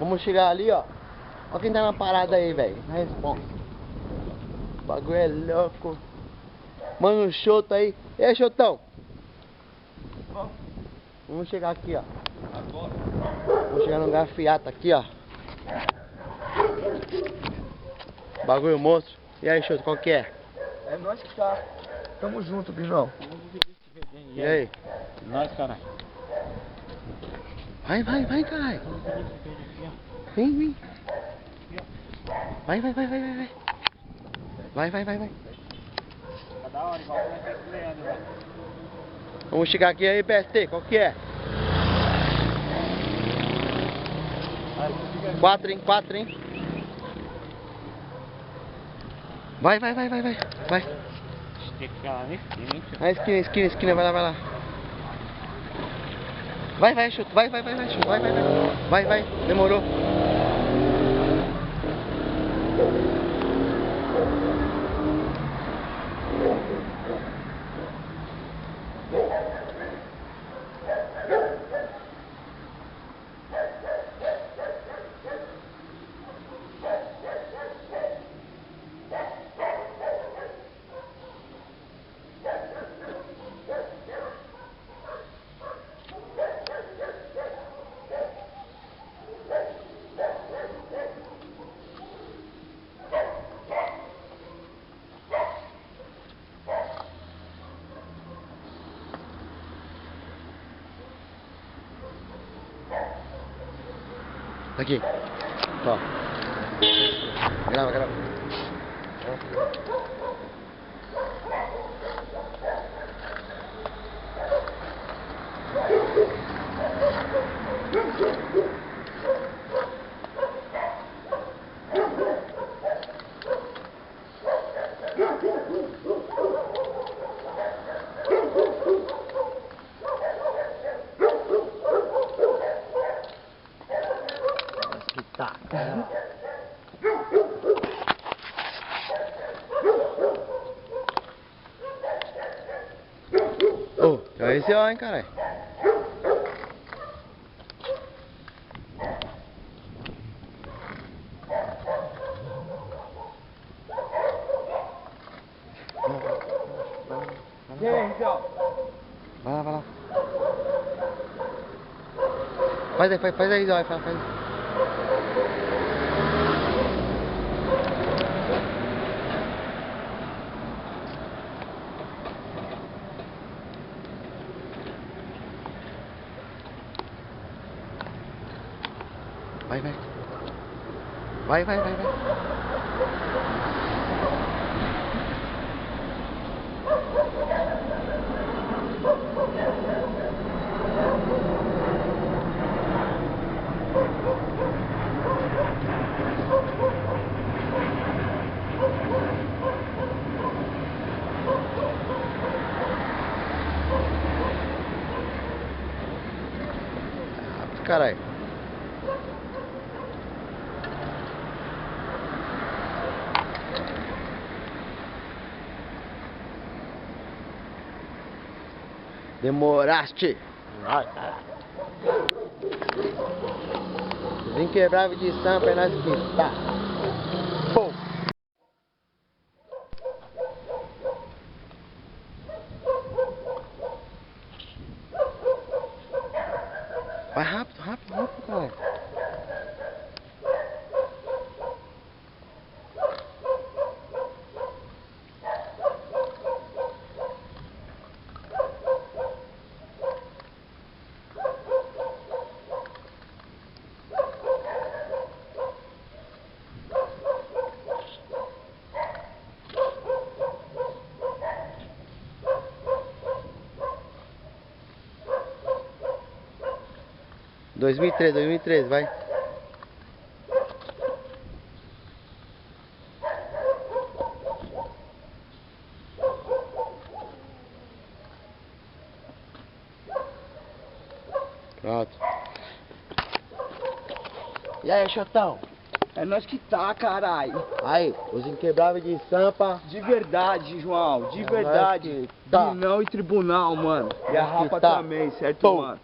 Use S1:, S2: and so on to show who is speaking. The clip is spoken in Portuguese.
S1: Vamos chegar ali, ó. Olha quem tá na parada aí, velho. Na responsa. O bagulho é louco. Mano, o Choto aí. E aí, Chotão? Vamos chegar aqui, ó.
S2: Agora.
S1: Vamos chegar no gafiata aqui, ó. Bagulho monstro. E aí, Choto, qual que é?
S2: É nós que tá. Tamo junto, Binão.
S1: E aí?
S2: Nós, caralho.
S1: Vai, caralho. Vem. Vai. Vai.
S2: Tá da hora, igual pra ser Leandro, velho.
S1: Vamos chegar aqui aí, PST, qual que é? 4, hein? Vai.
S2: Tem que ficar lá na esquina, hein, tio?
S1: Na esquina, vai lá. Vai, Chuto, vai, Chuto, vai, demorou. Aqui. Ó. Grava. Tá. Ô, é esse ó, hein, caralho.
S2: E aí, então?
S1: Vai lá. Faz aí, Zói, faz. Vai. Caralho. Demoraste. Vim quebrar de estampa é nós que tá. Pô. Vai rápido, cara. Dois mil e treze, vai. Pronto. E aí, Chotão?
S2: É nós que tá, caralho.
S1: Aí, os inquebráveis de Sampa.
S2: De verdade, João. De
S1: É
S2: verdade.
S1: nós que tá.
S2: Binão e tribunal, mano. E a
S1: Nós que
S2: Rapa
S1: tá.
S2: também, certo,
S1: Pô.
S2: mano?